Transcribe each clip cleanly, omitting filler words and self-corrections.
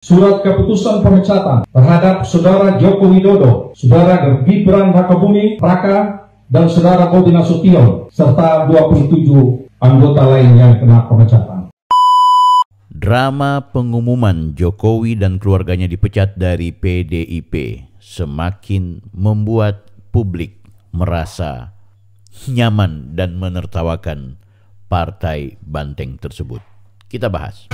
Surat keputusan pemecatan terhadap Saudara Joko Widodo, Saudara Gibran Rakabuming Raka, dan Saudara Bobi Nasution, serta 27 anggota lain yang kena pemecatan. Drama pengumuman Jokowi dan keluarganya dipecat dari PDIP semakin membuat publik merasa nyaman dan menertawakan partai banteng tersebut. Kita bahas.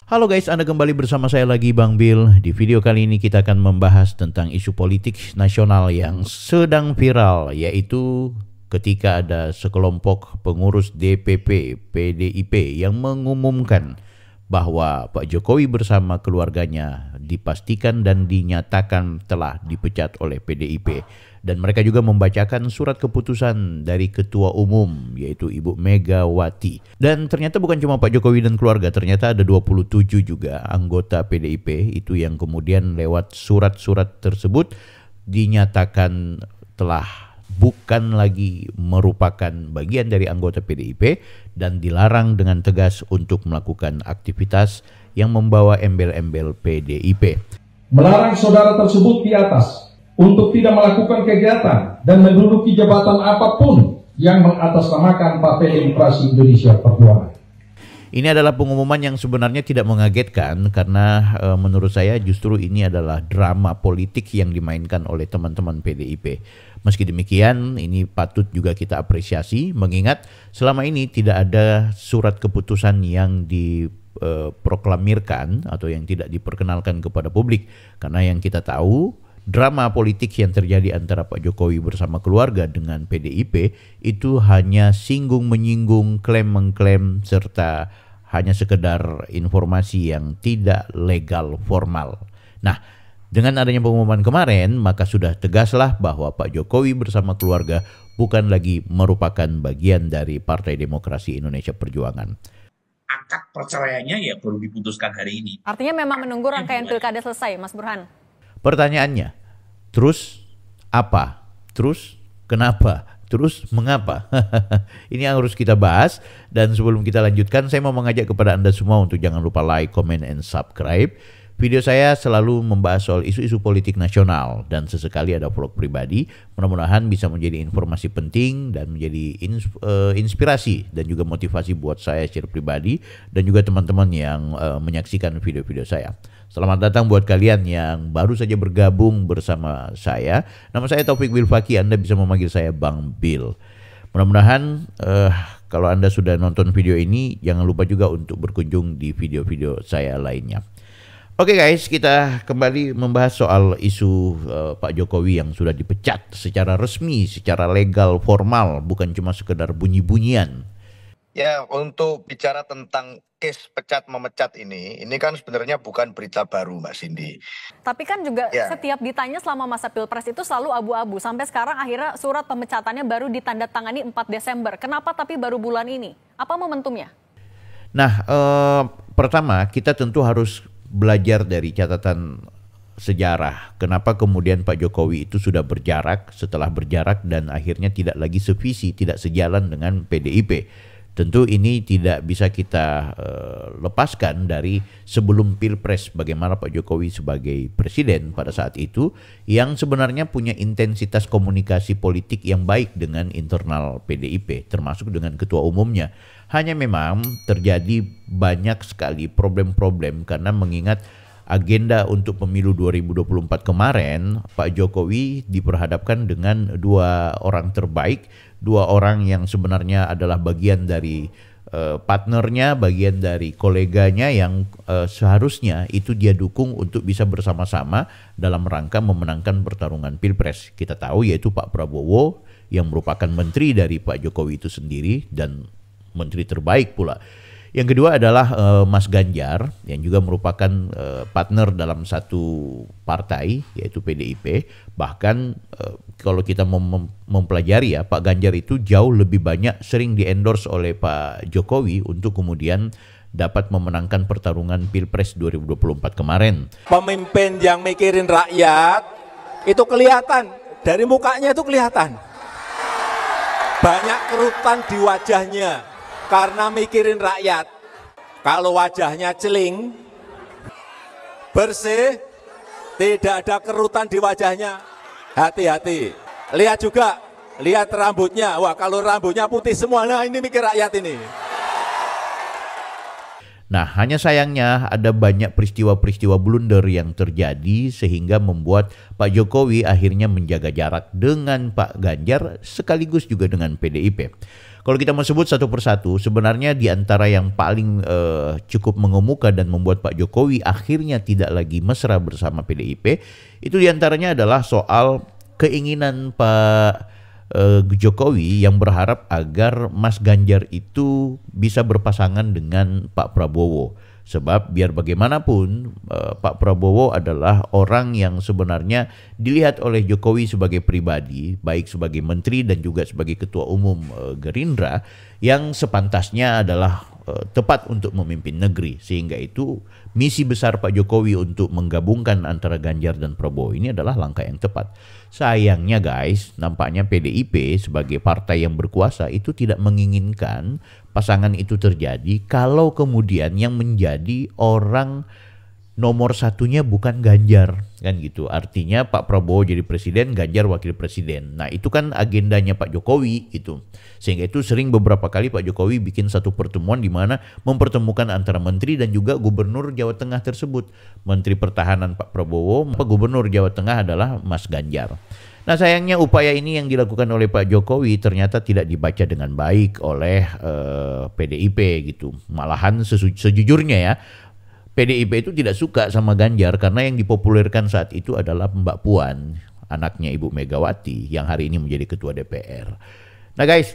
Halo guys, Anda kembali bersama saya lagi Bang Bill. Di video kali ini kita akan membahas tentang isu politik nasional yang sedang viral, yaitu ketika ada sekelompok pengurus DPP PDIP yang mengumumkan bahwa Pak Jokowi bersama keluarganya dipastikan dan dinyatakan telah dipecat oleh PDIP. Dan mereka juga membacakan surat keputusan dari Ketua Umum, yaitu Ibu Megawati. Dan ternyata bukan cuma Pak Jokowi dan keluarga, ternyata ada 27 juga anggota PDIP itu yang kemudian lewat surat-surat tersebut dinyatakan telah bukan lagi merupakan bagian dari anggota PDIP dan dilarang dengan tegas untuk melakukan aktivitas yang membawa embel-embel PDIP. Melarang saudara tersebut di atas untuk tidak melakukan kegiatan dan menduduki jabatan apapun yang mengatasnamakan Partai Demokrasi Indonesia Perjuangan. Ini adalah pengumuman yang sebenarnya tidak mengagetkan karena menurut saya justru ini adalah drama politik yang dimainkan oleh teman-teman PDIP. Meski demikian, ini patut juga kita apresiasi mengingat selama ini tidak ada surat keputusan yang diproklamirkan atau yang tidak diperkenalkan kepada publik. Karena yang kita tahu, drama politik yang terjadi antara Pak Jokowi bersama keluarga dengan PDIP itu hanya singgung-menyinggung, klaim-mengklaim, serta hanya sekedar informasi yang tidak legal formal. Nah, dengan adanya pengumuman kemarin, maka sudah tegaslah bahwa Pak Jokowi bersama keluarga bukan lagi merupakan bagian dari Partai Demokrasi Indonesia Perjuangan. Akad perceraiannya ya baru diputuskan hari ini. Artinya memang menunggu rangkaian pilkada selesai, Mas Burhan? Pertanyaannya, terus apa? Terus kenapa? Terus mengapa? Ini yang harus kita bahas. Dan sebelum kita lanjutkan, saya mau mengajak kepada Anda semua untuk jangan lupa like, comment, and subscribe. Video saya selalu membahas soal isu-isu politik nasional dan sesekali ada vlog pribadi. Mudah-mudahan bisa menjadi informasi penting dan menjadi inspirasi dan juga motivasi buat saya secara pribadi dan juga teman-teman yang menyaksikan video-video saya. Selamat datang buat kalian yang baru saja bergabung bersama saya. Nama saya Taufik Wilfaki, Anda bisa memanggil saya Bang Bill. Mudah-mudahan kalau Anda sudah nonton video ini, jangan lupa juga untuk berkunjung di video-video saya lainnya. Oke guys, kita kembali membahas soal isu Pak Jokowi yang sudah dipecat secara resmi, secara legal, formal, bukan cuma sekedar bunyi-bunyian. Ya, untuk bicara tentang case pecat memecat ini kan sebenarnya bukan berita baru Mbak Cindy. Tapi kan juga setiap ditanya selama masa Pilpres itu selalu abu-abu. Sampai sekarang akhirnya surat pemecatannya baru ditandatangani 4 Desember. Kenapa tapi baru bulan ini? Apa momentumnya? Nah, pertama kita tentu harus belajar dari catatan sejarah. Kenapa kemudian Pak Jokowi itu sudah berjarak, setelah berjarak dan akhirnya tidak lagi sevisi, tidak sejalan dengan PDIP. Tentu ini tidak bisa kita lepaskan dari sebelum Pilpres bagaimana Pak Jokowi sebagai presiden pada saat itu yang sebenarnya punya intensitas komunikasi politik yang baik dengan internal PDIP termasuk dengan ketua umumnya. Hanya memang terjadi banyak sekali problem-problem karena mengingat agenda untuk pemilu 2024 kemarin, Pak Jokowi diperhadapkan dengan dua orang terbaik, dua orang yang sebenarnya adalah bagian dari partnernya, bagian dari koleganya yang seharusnya itu dia dukung untuk bisa bersama-sama dalam rangka memenangkan pertarungan Pilpres. Kita tahu yaitu Pak Prabowo yang merupakan menteri dari Pak Jokowi itu sendiri dan menteri terbaik pula. Yang kedua adalah Mas Ganjar yang juga merupakan partner dalam satu partai yaitu PDIP. Bahkan kalau kita mempelajari ya, Pak Ganjar itu jauh lebih banyak sering di-endorse oleh Pak Jokowi untuk kemudian dapat memenangkan pertarungan Pilpres 2024 kemarin. Pemimpin yang mikirin rakyat itu kelihatan, dari mukanya itu kelihatan. Banyak kerutan di wajahnya karena mikirin rakyat. Kalau wajahnya celing, bersih, tidak ada kerutan di wajahnya, hati-hati. Lihat juga, lihat rambutnya. Wah, kalau rambutnya putih semua, nah ini mikir rakyat ini. Nah, hanya sayangnya ada banyak peristiwa-peristiwa blunder yang terjadi sehingga membuat Pak Jokowi akhirnya menjaga jarak dengan Pak Ganjar sekaligus juga dengan PDIP. Kalau kita mau sebut satu persatu, sebenarnya di antara yang paling cukup mengemuka dan membuat Pak Jokowi akhirnya tidak lagi mesra bersama PDIP, itu diantaranya adalah soal keinginan Pak Jokowi yang berharap agar Mas Ganjar itu bisa berpasangan dengan Pak Prabowo. Sebab biar bagaimanapun Pak Prabowo adalah orang yang sebenarnya dilihat oleh Jokowi sebagai pribadi, baik sebagai menteri dan juga sebagai ketua umum Gerindra, yang sepantasnya adalah tepat untuk memimpin negeri. Sehingga itu misi besar Pak Jokowi untuk menggabungkan antara Ganjar dan Prabowo ini adalah langkah yang tepat. Sayangnya guys, nampaknya PDIP sebagai partai yang berkuasa itu tidak menginginkan pasangan itu terjadi kalau kemudian yang menjadi orang nomor satunya bukan Ganjar, kan gitu. Artinya Pak Prabowo jadi presiden, Ganjar wakil presiden. Nah, itu kan agendanya Pak Jokowi gitu. Sehingga itu sering beberapa kali Pak Jokowi bikin satu pertemuan di mana mempertemukan antara menteri dan juga gubernur Jawa Tengah tersebut. Menteri Pertahanan Pak Prabowo, gubernur Jawa Tengah adalah Mas Ganjar. Nah, sayangnya upaya ini yang dilakukan oleh Pak Jokowi ternyata tidak dibaca dengan baik oleh PDIP gitu. Malahan sejujurnya ya, PDIP itu tidak suka sama Ganjar karena yang dipopulerkan saat itu adalah Mbak Puan, anaknya Ibu Megawati yang hari ini menjadi ketua DPR. Nah guys,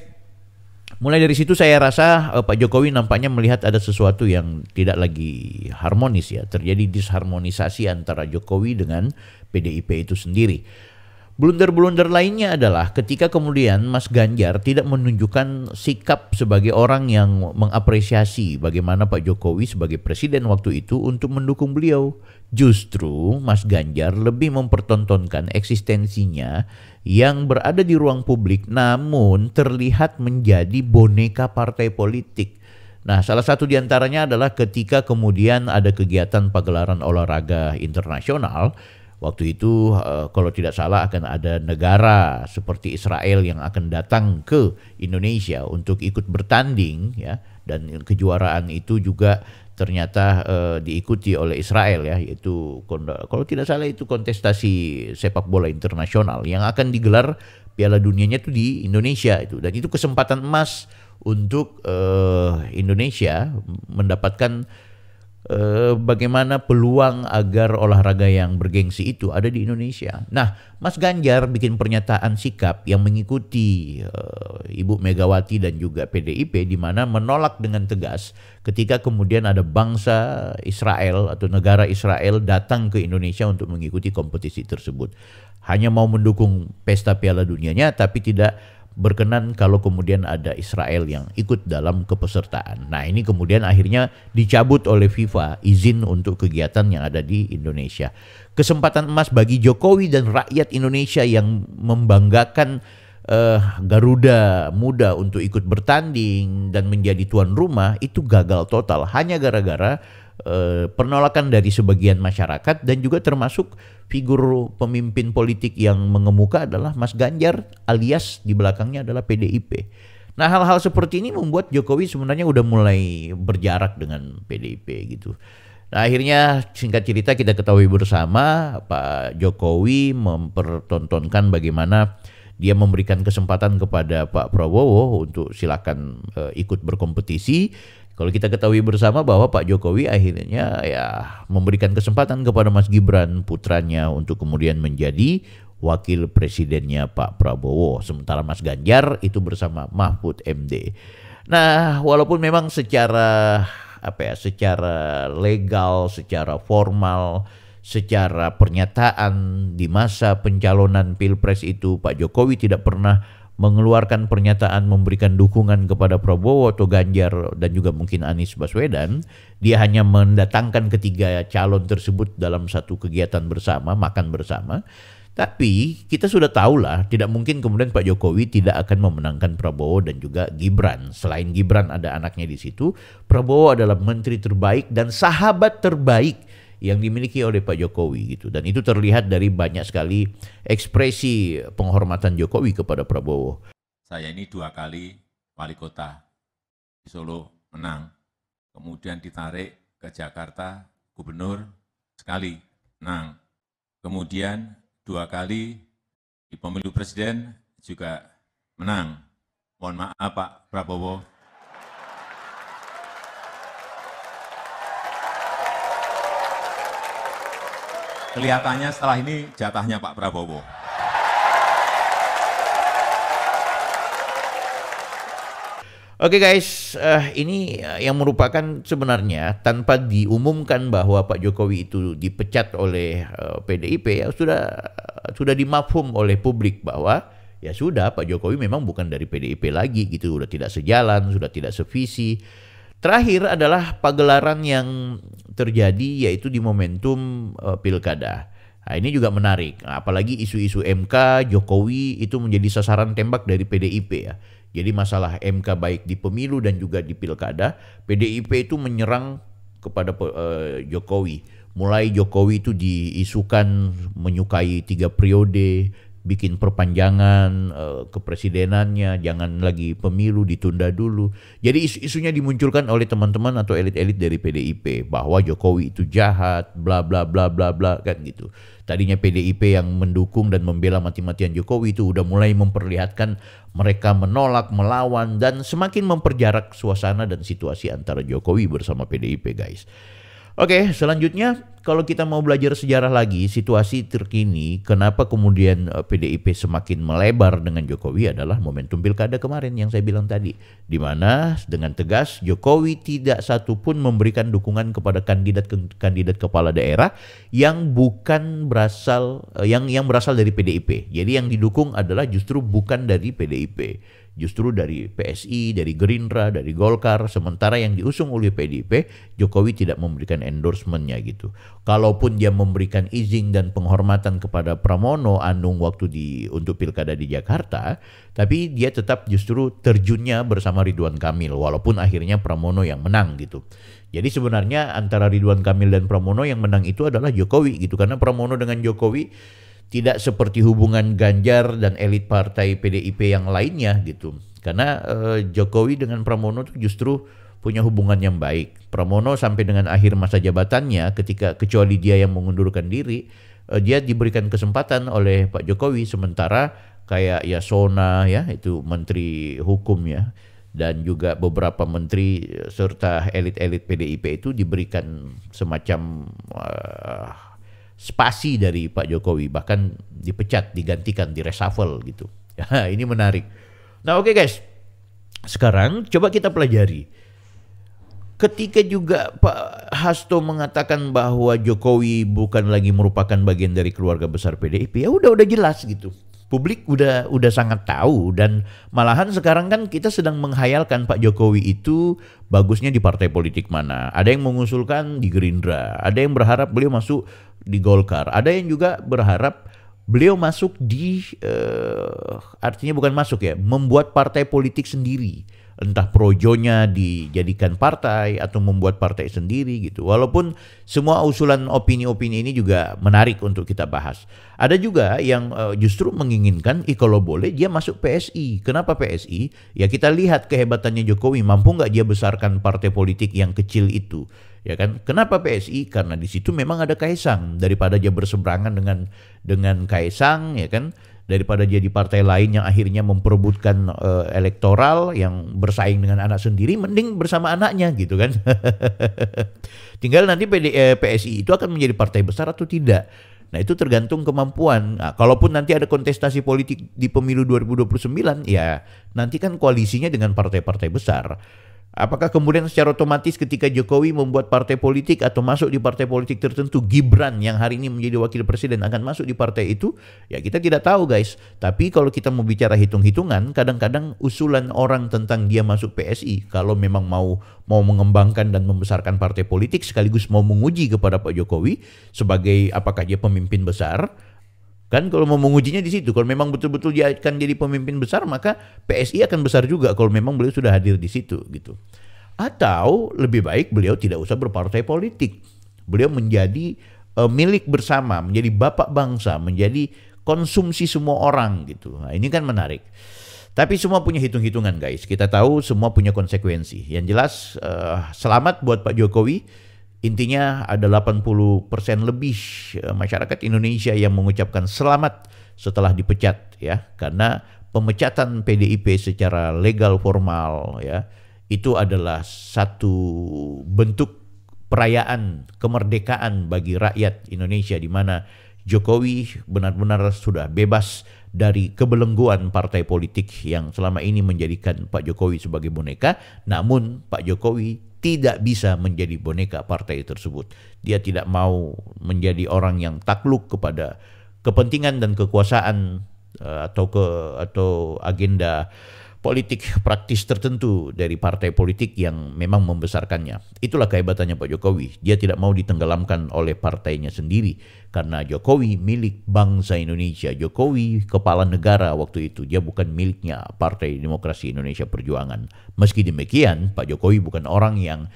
mulai dari situ saya rasa Pak Jokowi nampaknya melihat ada sesuatu yang tidak lagi harmonis ya. Terjadi disharmonisasi antara Jokowi dengan PDIP itu sendiri. Blunder-blunder lainnya adalah ketika kemudian Mas Ganjar tidak menunjukkan sikap sebagai orang yang mengapresiasi bagaimana Pak Jokowi sebagai presiden waktu itu untuk mendukung beliau. Justru Mas Ganjar lebih mempertontonkan eksistensinya yang berada di ruang publik namun terlihat menjadi boneka partai politik. Nah, salah satu diantaranya adalah ketika kemudian ada kegiatan pagelaran olahraga internasional. Waktu itu kalau tidak salah akan ada negara seperti Israel yang akan datang ke Indonesia untuk ikut bertanding ya, dan kejuaraan itu juga ternyata diikuti oleh Israel ya, yaitu kalau tidak salah itu kontestasi sepak bola internasional yang akan digelar Piala Dunianya itu di Indonesia itu, dan itu kesempatan emas untuk Indonesia mendapatkan bagaimana peluang agar olahraga yang bergengsi itu ada di Indonesia. Nah, Mas Ganjar bikin pernyataan sikap yang mengikuti Ibu Megawati dan juga PDIP di mana menolak dengan tegas ketika kemudian ada bangsa Israel atau negara Israel datang ke Indonesia untuk mengikuti kompetisi tersebut. Hanya mau mendukung pesta Piala Dunianya tapi tidak berkenan kalau kemudian ada Israel yang ikut dalam kepesertaan. Nah, ini kemudian akhirnya dicabut oleh FIFA izin untuk kegiatan yang ada di Indonesia. Kesempatan emas bagi Jokowi dan rakyat Indonesia yang membanggakan Garuda Muda untuk ikut bertanding dan menjadi tuan rumah itu gagal total hanya gara-gara penolakan dari sebagian masyarakat dan juga termasuk figur pemimpin politik yang mengemuka adalah Mas Ganjar alias di belakangnya adalah PDIP. Nah, hal-hal seperti ini membuat Jokowi sebenarnya udah mulai berjarak dengan PDIP gitu. Nah, akhirnya singkat cerita kita ketahui bersama Pak Jokowi mempertontonkan bagaimana dia memberikan kesempatan kepada Pak Prabowo untuk silakan ikut berkompetisi. Kalau kita ketahui bersama bahwa Pak Jokowi akhirnya ya memberikan kesempatan kepada Mas Gibran putranya untuk kemudian menjadi wakil presidennya Pak Prabowo. Sementara Mas Ganjar itu bersama Mahfud MD. Nah, walaupun memang secara secara legal, secara formal, secara pernyataan di masa pencalonan Pilpres itu Pak Jokowi tidak pernah mengeluarkan pernyataan memberikan dukungan kepada Prabowo atau Ganjar dan juga mungkin Anies Baswedan. Dia hanya mendatangkan ketiga calon tersebut dalam satu kegiatan bersama, makan bersama. Tapi kita sudah tahu lah, tidak mungkin kemudian Pak Jokowi tidak akan memenangkan Prabowo dan juga Gibran. Selain Gibran ada anaknya di situ, Prabowo adalah menteri terbaik dan sahabat terbaik yang dimiliki oleh Pak Jokowi gitu. Dan itu terlihat dari banyak sekali ekspresi penghormatan Jokowi kepada Prabowo. Saya ini 2 kali wali kota di Solo menang, kemudian ditarik ke Jakarta gubernur sekali menang, kemudian 2 kali di pemilu presiden juga menang. Mohon maaf Pak Prabowo. Kelihatannya setelah ini jatahnya Pak Prabowo. Oke guys, ini yang merupakan sebenarnya tanpa diumumkan bahwa Pak Jokowi itu dipecat oleh PDIP ya sudah dimafhum oleh publik bahwa ya sudah Pak Jokowi memang bukan dari PDIP lagi gitu, sudah tidak sejalan, sudah tidak sevisi. Terakhir adalah pagelaran yang terjadi yaitu di momentum pilkada. Nah, ini juga menarik, apalagi isu-isu MK Jokowi itu menjadi sasaran tembak dari PDIP ya. Jadi masalah MK baik di pemilu dan juga di pilkada, PDIP itu menyerang kepada Jokowi. Mulai Jokowi itu diisukan menyukai 3 periode, bikin perpanjangan kepresidenannya, jangan lagi pemilu, ditunda dulu. Jadi isu-isunya dimunculkan oleh teman-teman atau elit-elit dari PDIP bahwa Jokowi itu jahat, bla bla bla bla bla kan gitu. Tadinya PDIP yang mendukung dan membela mati-matian Jokowi itu udah mulai memperlihatkan mereka menolak, melawan, dan semakin memperjarak suasana dan situasi antara Jokowi bersama PDIP guys. Oke, selanjutnya kalau kita mau belajar sejarah lagi, situasi terkini, kenapa kemudian PDIP semakin melebar dengan Jokowi adalah momentum pilkada kemarin yang saya bilang tadi. Di mana dengan tegas Jokowi tidak satupun memberikan dukungan kepada kandidat kepala daerah yang bukan berasal yang berasal dari PDIP. Jadi yang didukung adalah justru bukan dari PDIP. Justru dari PSI, dari Gerindra, dari Golkar, sementara yang diusung oleh PDIP, Jokowi tidak memberikan endorsement-nya gitu. Kalaupun dia memberikan izin dan penghormatan kepada Pramono Anung waktu untuk pilkada di Jakarta, tapi dia tetap justru terjunnya bersama Ridwan Kamil, walaupun akhirnya Pramono yang menang gitu. Jadi sebenarnya antara Ridwan Kamil dan Pramono yang menang itu adalah Jokowi gitu, karena Pramono dengan Jokowi tidak seperti hubungan Ganjar dan elit partai PDIP yang lainnya gitu. Karena Jokowi dengan Pramono itu justru punya hubungan yang baik. Pramono sampai dengan akhir masa jabatannya kecuali dia yang mengundurkan diri, dia diberikan kesempatan oleh Pak Jokowi, sementara kayak Yasona ya itu menteri hukum ya, dan juga beberapa menteri serta elit-elit PDIP itu diberikan semacam spasi dari Pak Jokowi, bahkan dipecat, digantikan, direshuffle gitu. Ya, ini menarik. Nah oke guys, sekarang coba kita pelajari. Ketika juga Pak Hasto mengatakan bahwa Jokowi bukan lagi merupakan bagian dari keluarga besar PDIP, ya udah jelas gitu. Publik udah sangat tahu, dan malahan sekarang kan kita sedang menghayalkan Pak Jokowi itu bagusnya di partai politik mana. Ada yang mengusulkan di Gerindra, ada yang berharap beliau masuk di Golkar, ada yang juga berharap beliau masuk di artinya bukan masuk ya, membuat partai politik sendiri. Entah projonya dijadikan partai atau membuat partai sendiri gitu. Walaupun semua usulan opini-opini ini juga menarik untuk kita bahas. Ada juga yang justru menginginkan kalau boleh dia masuk PSI. Kenapa PSI? Ya kita lihat kehebatannya Jokowi, mampu nggak dia besarkan partai politik yang kecil itu. Ya kan? Kenapa PSI? Karena di situ memang ada Kaisang. Daripada dia berseberangan dengan Kaisang, ya kan? Daripada dia di partai lain yang akhirnya memperebutkan elektoral yang bersaing dengan anak sendiri, mending bersama anaknya gitu kan. Tinggal nanti PSI itu akan menjadi partai besar atau tidak. Nah itu tergantung kemampuan. Nah, kalaupun nanti ada kontestasi politik di pemilu 2029, ya nanti kan koalisinya dengan partai-partai besar. Apakah kemudian secara otomatis ketika Jokowi membuat partai politik atau masuk di partai politik tertentu, Gibran yang hari ini menjadi wakil presiden akan masuk di partai itu? Ya kita tidak tahu guys. Tapi kalau kita mau bicara hitung-hitungan, kadang-kadang usulan orang tentang dia masuk PSI, kalau memang mau mengembangkan dan membesarkan partai politik sekaligus mau menguji kepada Pak Jokowi sebagai apakah dia pemimpin besar, Kan kalau mau mengujinya di situ, kalau memang betul-betul dia akan jadi pemimpin besar, maka PSI akan besar juga kalau memang beliau sudah hadir di situ gitu. Atau lebih baik beliau tidak usah berpartai politik. Beliau menjadi milik bersama, menjadi bapak bangsa, menjadi konsumsi semua orang gitu. Nah, ini kan menarik. Tapi semua punya hitung-hitungan guys. Kita tahu semua punya konsekuensi. Yang jelas selamat buat Pak Jokowi. Intinya ada 80% lebih masyarakat Indonesia yang mengucapkan selamat setelah dipecat ya, karena pemecatan PDIP secara legal formal ya itu adalah satu bentuk perayaan kemerdekaan bagi rakyat Indonesia, di mana Jokowi benar-benar sudah bebas dari kebelengguan partai politik yang selama ini menjadikan Pak Jokowi sebagai boneka. Namun Pak Jokowi tidak bisa menjadi boneka partai tersebut. Dia tidak mau menjadi orang yang takluk kepada kepentingan dan kekuasaan atau agenda politik praktis tertentu dari partai politik yang memang membesarkannya. Itulah kehebatannya Pak Jokowi. Dia tidak mau ditenggelamkan oleh partainya sendiri, karena Jokowi milik bangsa Indonesia. Jokowi kepala negara waktu itu. Dia bukan miliknya Partai Demokrasi Indonesia Perjuangan. Meski demikian, Pak Jokowi bukan orang yang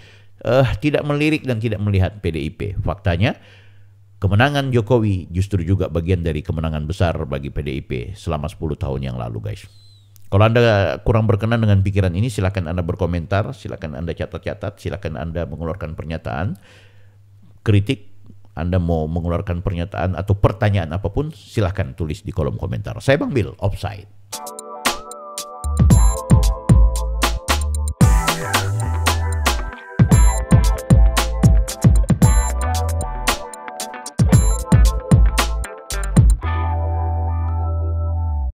tidak melirik dan tidak melihat PDIP. Faktanya, kemenangan Jokowi justru juga bagian dari kemenangan besar bagi PDIP selama 10 tahun yang lalu guys. Kalau Anda kurang berkenan dengan pikiran ini, silakan Anda berkomentar, silakan Anda catat-catat, silakan Anda mengeluarkan pernyataan, kritik, Anda mau mengeluarkan pernyataan atau pertanyaan apapun, silakan tulis di kolom komentar. Saya Bang Bil, Offside.